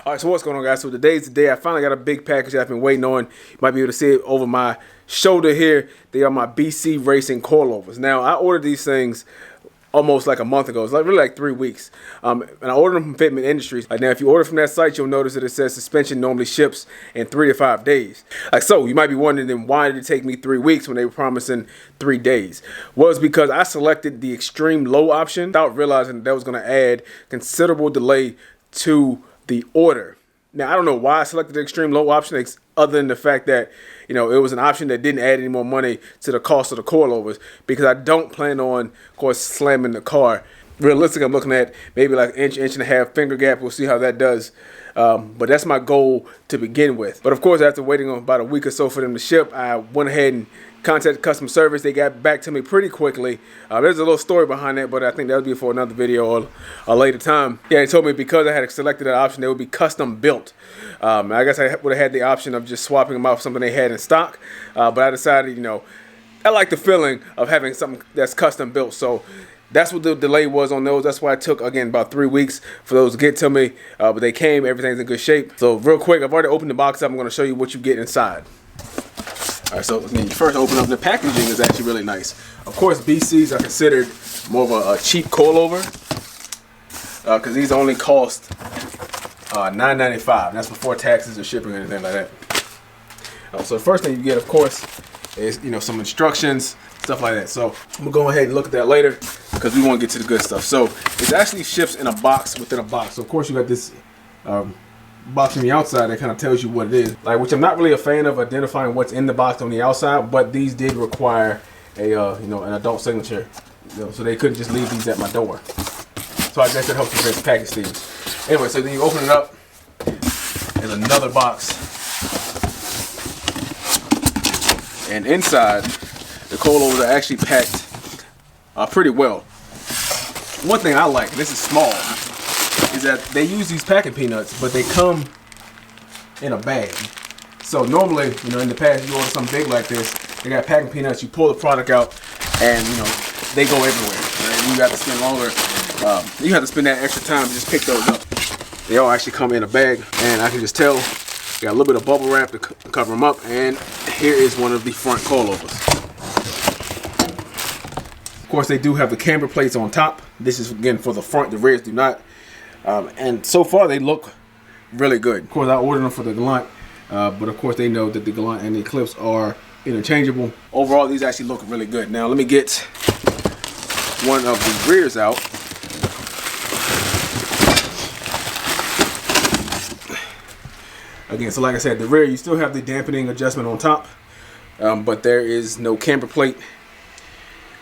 All right, so what's going on, guys? So today's the day. I finally got a big package that I've been waiting on. You might be able to see it over my shoulder here. They are my BC Racing coilovers. Now, I ordered these things almost like a month ago. It's like really like 3 weeks. And I ordered them from Fitment Industries. Like now, if you order from that site, you'll notice that it says suspension normally ships in 3 to 5 days. Like so, you might be wondering then why did it take me 3 weeks when they were promising 3 days? Well, it's because I selected the extreme low option without realizing that was going to add considerable delay to the order. Now, I don't know why I selected the extreme low option other than the fact that, you know, it was an option that didn't add any more money to the cost of the coilovers, because I don't plan on, of course, slamming the car. Realistically, I'm looking at maybe like inch and a half finger gap. We'll see how that does. But that's my goal to begin with. But of course, after waiting on about a week or so for them to ship, I went ahead and contacted customer service. They got back to me pretty quickly. There's a little story behind that, but I think that'll be for another video or a later time. Yeah, they told me because I had selected that option, they would be custom built. I guess I would have had the option of just swapping them out for something they had in stock, but I decided, you know, I like the feeling of having something that's custom built. So that's what the delay was on those. That's why it took, again, about 3 weeks for those to get to me. But they came, everything's in good shape. So real quick, I've already opened the box up. I'm going to show you what you get inside. All right, so when you first open up, the packaging is actually really nice. Of course, BCs are considered more of a cheap coilover because these only cost $9.95. That's before taxes or shipping or anything like that. So the first thing you get, of course, is, you know, some instructions, stuff like that. So I'm gonna go ahead and look at that later because we want to get to the good stuff. So it actually ships in a box within a box. So of course you got this box on the outside that kind of tells you what it is, like, which I'm not really a fan of identifying what's in the box on the outside, but these did require a you know, an adult signature, you know, so they couldn't just leave these at my door. So I guess that helps prevent package thieves. Anyway, so then you open it up, there's another box, and inside the coilovers are actually packed pretty well. One thing I like, and this is small, is that they use these packing peanuts, but they come in a bag. So normally, you know, in the past, you order something big like this, they got packing peanuts, you pull the product out, and, you know, they go everywhere. Right? You have to spend longer, you have to spend that extra time to just pick those up. They all actually come in a bag, and I can just tell, got a little bit of bubble wrap to cover them up, and here is one of the front coilovers. Of course, they do have the camber plates on top. This is, again, for the front, the rears do not. And so far, they look really good. Of course, I ordered them for the Galant, but of course, they know that the Galant and the Eclipse are interchangeable. Overall, these actually look really good. Now, let me get one of the rears out. Again, so like I said, the rear, you still have the dampening adjustment on top, but there is no camber plate.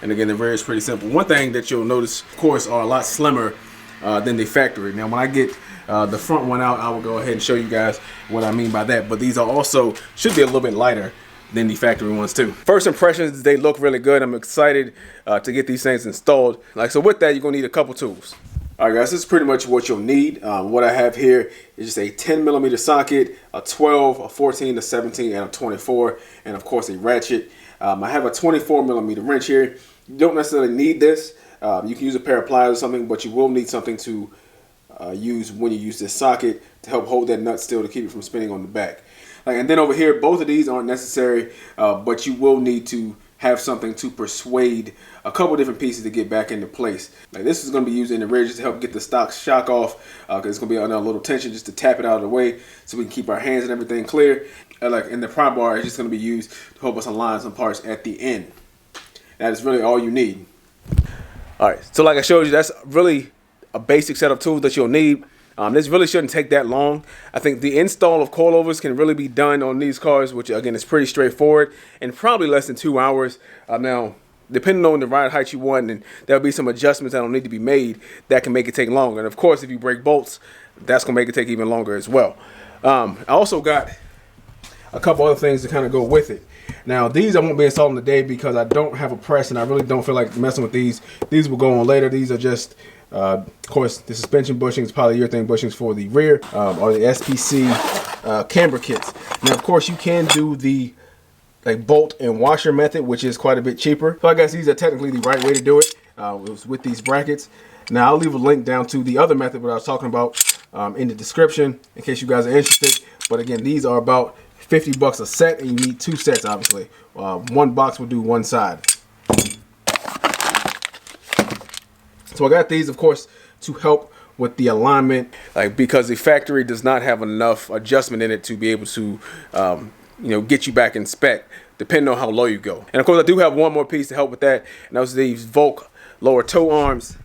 And again, the rear is pretty simple. One thing that you'll notice, of course, are a lot slimmer than the factory. Now, when I get the front one out, I will go ahead and show you guys what I mean by that. But these are also, should be a little bit lighter than the factory ones too. First impressions, they look really good. I'm excited to get these things installed. Like, so with that, you're gonna need a couple tools. All right, guys, this is pretty much what you'll need. What I have here is just a 10mm socket, a 12, a 14, a 17, and a 24, and of course a ratchet. I have a 24mm wrench here. You don't necessarily need this. You can use a pair of pliers or something, but you will need something to use when you use this socket to help hold that nut still to keep it from spinning on the back. And then over here, both of these aren't necessary, but you will need to have something to persuade a couple different pieces to get back into place. Like this is going to be used in the rear just to help get the stock shock off, because it's going to be under a little tension just to tap it out of the way so we can keep our hands and everything clear. And the pry bar is just going to be used to help us align some parts at the end. That is really all you need. All right, so like I showed you, that's really a basic set of tools that you'll need. This really shouldn't take that long. I think the install of coilovers can really be done on these cars, which again is pretty straightforward, and probably less than 2 hours. Now, depending on the ride height you want, and there'll be some adjustments that will need to be made that can make it take longer. And of course, if you break bolts, that's gonna make it take even longer as well. I also got a couple other things to kind of go with it. Now, these I won't be installing today because I don't have a press, and I really don't feel like messing with these. These will go on later. These are just, of course, the suspension bushings, polyurethane bushings for the rear, or the SPC camber kits. Now, of course, you can do the bolt and washer method, which is quite a bit cheaper. So I guess these are technically the right way to do it. It was with these brackets. Now, I'll leave a link down to the other method that I was talking about in the description in case you guys are interested. But again, these are about $50 a set, and you need 2 sets, obviously. One box will do one side. So I got these, of course, to help with the alignment, like, because the factory does not have enough adjustment in it to be able to, you know, get you back in spec, depending on how low you go. And of course, I do have one more piece to help with that, and those are these Volk lower toe arms.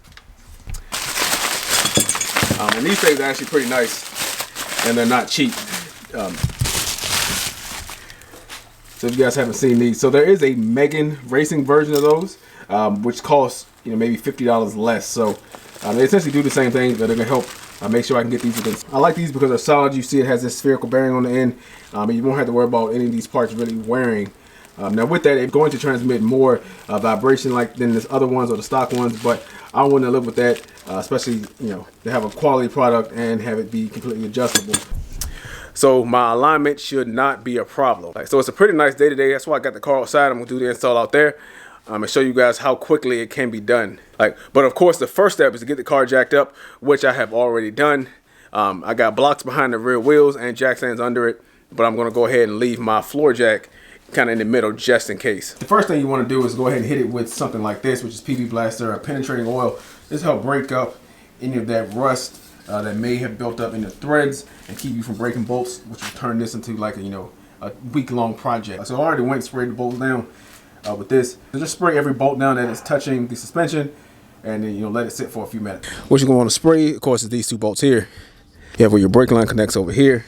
And these things are actually pretty nice, and they're not cheap. So if you guys haven't seen these, so there is a Megan racing version of those, which costs, you know, maybe $50 less. So they essentially do the same thing, but they're gonna help make sure I can get these within. I like these because they're solid. You see it has this spherical bearing on the end, and you won't have to worry about any of these parts really wearing. Now with that, it's going to transmit more vibration like than the other ones or the stock ones, but I want to live with that, especially, you know, to have a quality product and have it be completely adjustable. So my alignment should not be a problem. So it's a pretty nice day today. That's why I got the car outside. I'm gonna do the install out there. And show you guys how quickly it can be done. But of course, the first step is to get the car jacked up, which I have already done. I got blocks behind the rear wheels and jack stands under it, but I'm gonna go ahead and leave my floor jack kind of in the middle just in case. The first thing you want to do is go ahead and hit it with something like this, which is PB Blaster, a penetrating oil. This helps break up any of that rust that may have built up in the threads and keep you from breaking bolts, which will turn this into like a, you know, a week-long project. So I already went and sprayed the bolts down with this. So just spray every bolt down that is touching the suspension, and then, you know, let it sit for a few minutes. What you're going to want to spray, of course, is these 2 bolts here. You have where your brake line connects over here.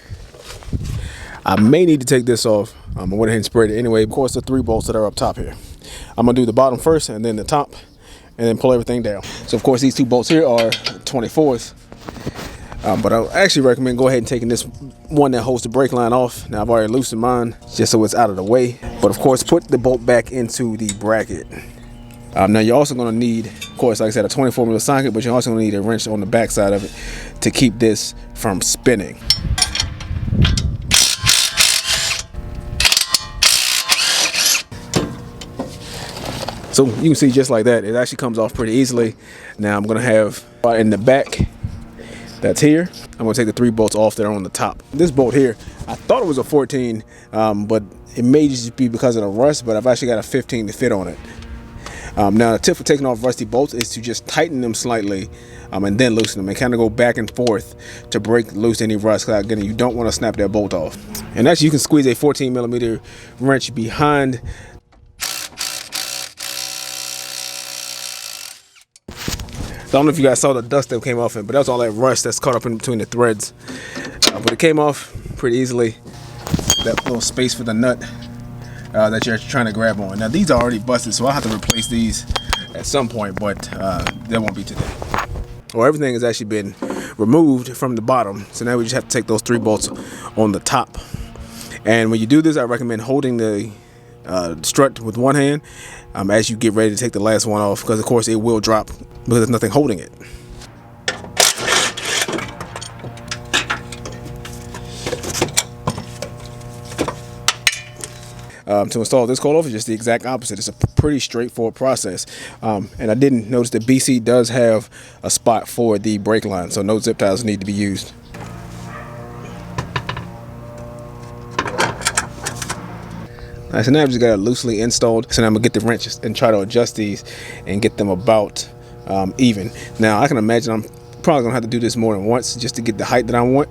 I may need to take this off. I went ahead and sprayed it anyway. Of course, the 3 bolts that are up top here. I'm gonna do the bottom first and then the top, and then pull everything down. So of course, these 2 bolts here are 24s. But I actually recommend go ahead and taking this one that holds the brake line off. Now I've already loosened mine just so it's out of the way. But of course, put the bolt back into the bracket. Now you're also gonna need, of course, like I said, a 24mm socket, but you're also gonna need a wrench on the back side of it to keep this from spinning. So you can see just like that, it actually comes off pretty easily. Now I'm gonna have in the back, that's here. I'm gonna take the 3 bolts off that are on the top. This bolt here, I thought it was a 14, but it may just be because of the rust, but I've actually got a 15 to fit on it. Now the tip for taking off rusty bolts is to just tighten them slightly and then loosen them and kind of go back and forth to break loose any rust. Because again, you don't want to snap that bolt off. And actually you can squeeze a 14mm wrench behind. I don't know if you guys saw the dust that came off it, but that was all that rust that's caught up in between the threads. But it came off pretty easily. That little space for the nut that you're trying to grab on. Now these are already busted, so I'll have to replace these at some point, but that won't be today. Well, everything has actually been removed from the bottom, so now we just have to take those 3 bolts on the top. And when you do this, I recommend holding the strut with one hand as you get ready to take the last one off, because of course it will drop because there's nothing holding it. To install this coilover is just the exact opposite. It's a pretty straightforward process, and I didn't notice that BC does have a spot for the brake line, so no zip ties need to be used. Alright, so now I've just got it loosely installed. So now I'm gonna get the wrenches and try to adjust these and get them about even. Now I can imagine I'm probably gonna have to do this more than once just to get the height that I want.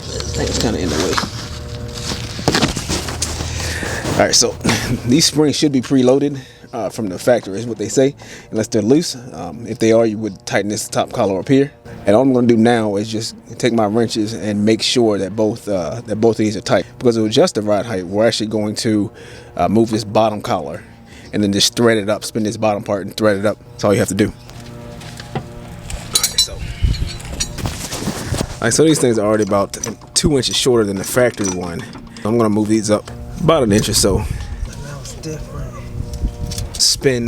This thing's kind of in the way. All right, so these springs should be preloaded from the factory is what they say, unless they're loose. If they are, you would tighten this top collar up here. And all I'm going to do now is just take my wrenches and make sure that both of these are tight. Because to adjust the ride height, we're actually going to move this bottom collar and then just thread it up, spin this bottom part and thread it up. That's all you have to do. So these things are already about 2 inches shorter than the factory one. I'm going to move these up about an inch or so. Now it's different. Spin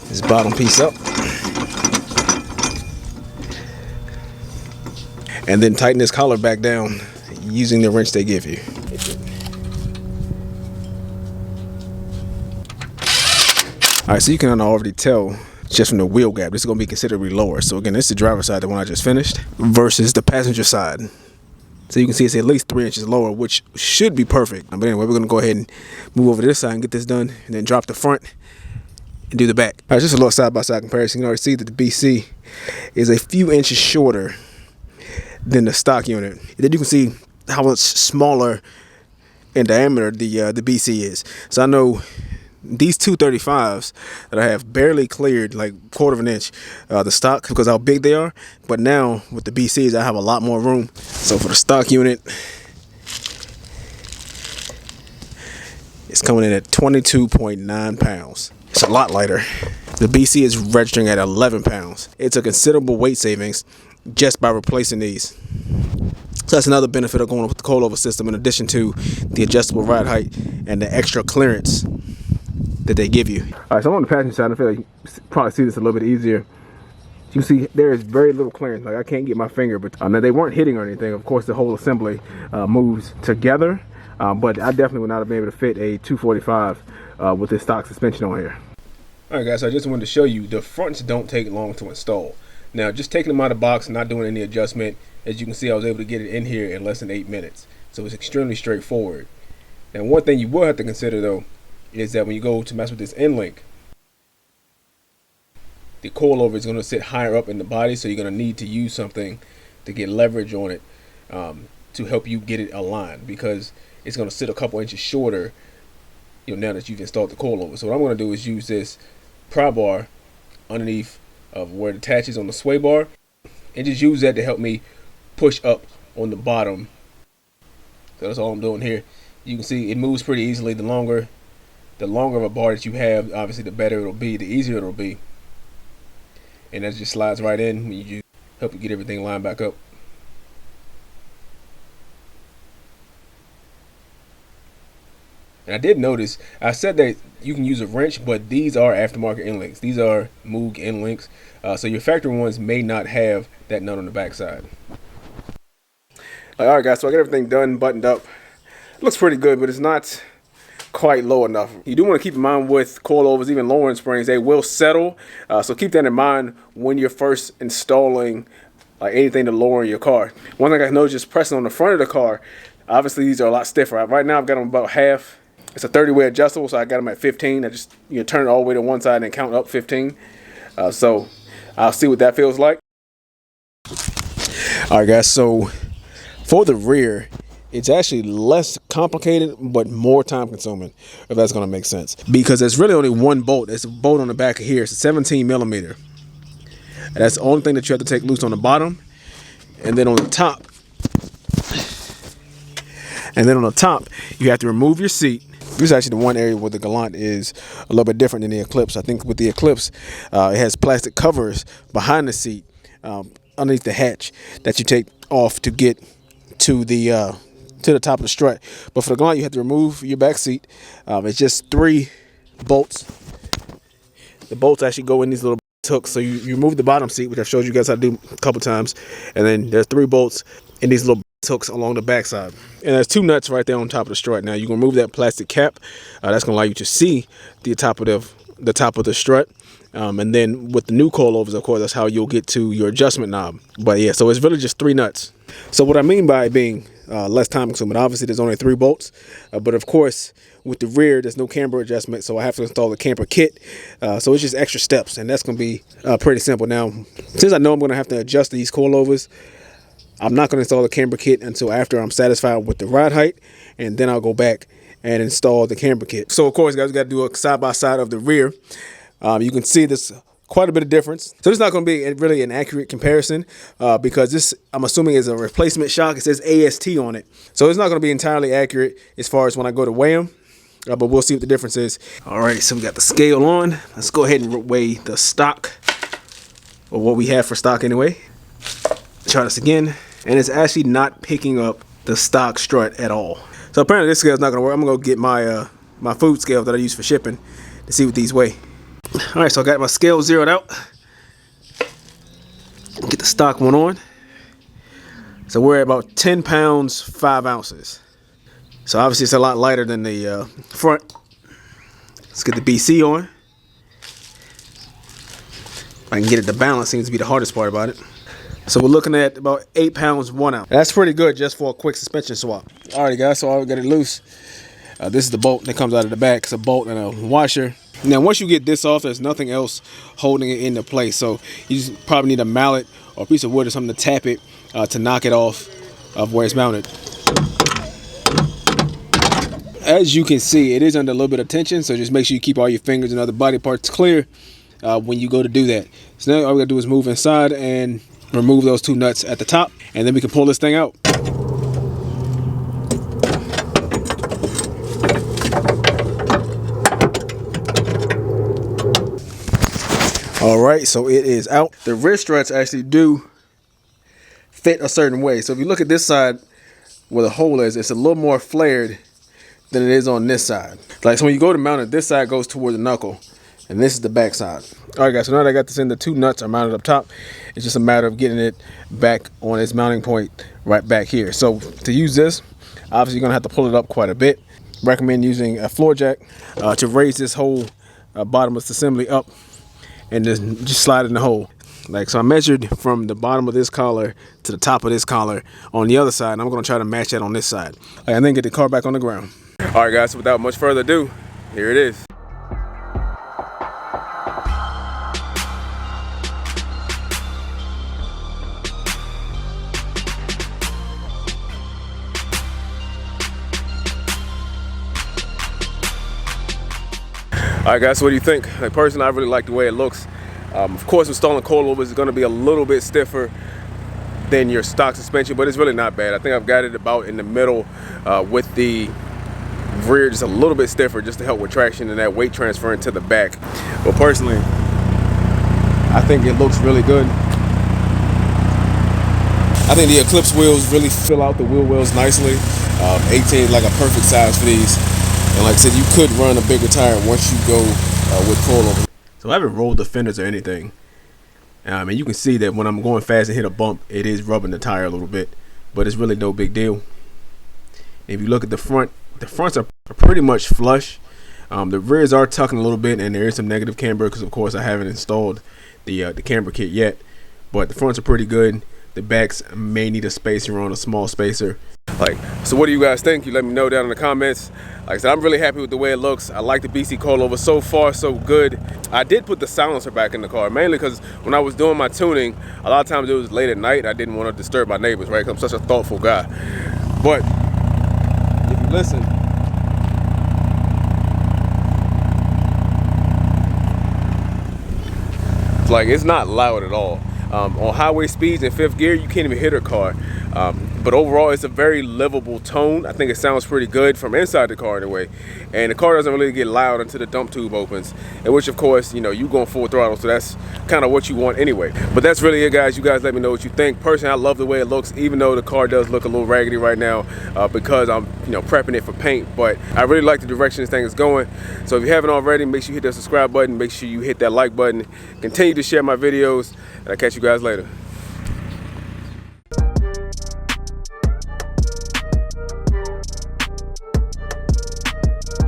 this bottom piece up. And then tighten this collar back down using the wrench they give you. All right, so you can already tell just from the wheel gap, this is going to be considerably lower. So again, this is the driver's side, the one I just finished, versus the passenger side. So you can see it's at least 3 inches lower, which should be perfect. But anyway, we're going to go ahead and move over to this side and get this done, and then drop the front and do the back. All right, just a little side-by-side comparison. You can already see that the BC is a few inches shorter than the stock unit. And then you can see how much smaller in diameter the BC is. So I know these 235s that I have barely cleared like 1/4 of an inch the stock because how big they are. But now with the BCs, I have a lot more room. So for the stock unit, it's coming in at 22.9 pounds. It's a lot lighter. The BC is registering at 11 pounds. It's a considerable weight savings just by replacing these. So that's another benefit of going with the coilover system, in addition to the adjustable ride height and the extra clearance that they give you. All right, so I'm on the passenger side. I feel like you probably see this a little bit easier. You can see there is very little clearance. Like I can't get my finger, but now they weren't hitting or anything. Of course, the whole assembly moves together, but I definitely would not have been able to fit a 245 with this stock suspension on here. All right, guys, so I just wanted to show you the fronts don't take long to install. Now, just taking them out of the box and not doing any adjustment, as you can see, I was able to get it in here in less than 8 minutes. So it's extremely straightforward. Now, one thing you will have to consider, though, is that when you go to mess with this end link, the coilover is going to sit higher up in the body, so you're going to need to use something to get leverage on it to help you get it aligned, because it's going to sit a couple inches shorter, now that you've installed the coilover. So what I'm going to do is use this pry bar underneath of where it attaches on the sway bar, and just use that to help me push up on the bottom. So that's all I'm doing here. You can see it moves pretty easily. The longer of a bar that you have, obviously the better it'll be, the easier it'll be. And that just slides right in when you just help you get everything lined back up. And I did notice, I said that you can use a wrench, but these are aftermarket end links. These are Moog end links. So your factory ones may not have that nut on the back side. All right, guys, so I got everything done, buttoned up. Looks pretty good, but it's not quite low enough. You do want to keep in mind with coilovers, even lowering springs, they will settle. So keep that in mind when you're first installing anything to lower your car. One thing I noticed, just pressing on the front of the car, obviously these are a lot stiffer. Right now I've got them about half. It's a 30-way adjustable, so I got them at 15. I just turn it all the way to one side and count up 15. So I'll see what that feels like. All right, guys, so for the rear, it's actually less complicated but more time consuming, if that's going to make sense, because there's really only one bolt. There's a bolt on the back of here. It's a 17 millimeter. And that's the only thing that you have to take loose on the bottom. And then on the top, you have to remove your seat. This is actually the one area where the Galant is a little bit different than the Eclipse. I think with the Eclipse, it has plastic covers behind the seat, underneath the hatch, that you take off to get to the top of the strut. But for the Galant, you have to remove your back seat. It's just 3 bolts. The bolts actually go in these little hooks. So you remove the bottom seat, which I've showed you guys how to do a couple times, and then there's 3 bolts in these little hooks along the back side. And there's 2 nuts right there on top of the strut. Now you can remove that plastic cap. That's going to allow you to see the top of the strut. And then with the new coilovers, of course, that's how you'll get to your adjustment knob. But yeah, so it's really just 3 nuts. So what I mean by it being less time consuming, obviously there's only 3 bolts, but of course with the rear there's no camber adjustment, so I have to install the camber kit. So it's just extra steps, and that's going to be pretty simple. Now, since I know I'm going to have to adjust these coilovers, I'm not going to install the camber kit until after I'm satisfied with the ride height, and then I'll go back and install the camber kit. So of course, guys, we got to do a side by side of the rear. You can see this quite a bit of difference. So this is not going to be really an accurate comparison because this, I'm assuming, is a replacement shock. It says AST on it. So it's not going to be entirely accurate as far as when I go to weigh them, but we'll see what the difference is. All right, so we got the scale on. Let's go ahead and weigh the stock, or what we have for stock anyway. Try this again, and it's actually not picking up the stock strut at all. So apparently this scale is not going to work. I'm going to go get my food scale that I use for shipping to see what these weigh. All right, so I got my scale zeroed out. Get the stock one on. So we're at about 10 pounds, 5 ounces. So obviously it's a lot lighter than the front. Let's get the BC on. I can get it to balance. Seems to be the hardest part about it. So we're looking at about 8 pounds, 1 ounce. That's pretty good just for a quick suspension swap. Alright guys, so I'll get it loose. This is the bolt that comes out of the back. It's a bolt and a washer. Now once you get this off, there's nothing else holding it into place. So you just probably need a mallet or a piece of wood or something to tap it to knock it off of where it's mounted. As you can see, it is under a little bit of tension, so just make sure you keep all your fingers and other body parts clear when you go to do that. So now all we gotta do is move inside and remove those 2 nuts at the top, and then we can pull this thing out. All right, so it is out. The rear struts actually do fit a certain way. So if you look at this side where the hole is, it's a little more flared than it is on this side. Like, so when you go to mount it, this side goes toward the knuckle, and this is the back side. All right guys, so now that I got this in, the 2 nuts are mounted up top. It's just a matter of getting it back on its mounting point right back here. So to use this, obviously you're gonna have to pull it up quite a bit. Recommend using a floor jack to raise this whole bottom of this assembly up and just slide it in the hole. Like, so I measured from the bottom of this collar to the top of this collar on the other side, and I'm gonna try to match that on this side. And then get the car back on the ground. All right guys, so without much further ado, here it is. All right guys, so what do you think? Like, personally, I really like the way it looks. Of course, installing coilovers is going to be a little bit stiffer than your stock suspension, but it's really not bad. I think I've got it about in the middle with the rear just a little bit stiffer, just to help with traction and that weight transfer into the back. But personally, I think it looks really good. I think the Eclipse wheels really fill out the wheel wells nicely. 18 is like a perfect size for these. And like I said, you could run a bigger tire once you go with coilover. So I haven't rolled the fenders or anything. And you can see that when I'm going fast and hit a bump, it is rubbing the tire a little bit, but it's really no big deal. If you look at the fronts are pretty much flush. The rears are tucking a little bit, and there is some negative camber because of course I haven't installed the camber kit yet, but the fronts are pretty good. The backs may need a spacer on, a small spacer. So what do you guys think? You let me know down in the comments. Like I said, I'm really happy with the way it looks. I like the BC coilover. So far, so good. I did put the silencer back in the car, mainly because when I was doing my tuning, a lot of times it was late at night. I didn't want to disturb my neighbors, right? Because I'm such a thoughtful guy. But if you listen, it's not loud at all. On highway speeds in 5th gear, you can't even hit a car. But overall, it's a very livable tone. I think it sounds pretty good from inside the car anyway. And the car doesn't really get loud until the dump tube opens, in which of course, you know, you going full throttle, so that's kind of what you want anyway. But that's really it, guys. You guys let me know what you think. Personally, I love the way it looks, even though the car does look a little raggedy right now because I'm, prepping it for paint. But I really like the direction this thing is going. So if you haven't already, make sure you hit that subscribe button. Make sure you hit that like button. Continue to share my videos, and I'll catch you guys later.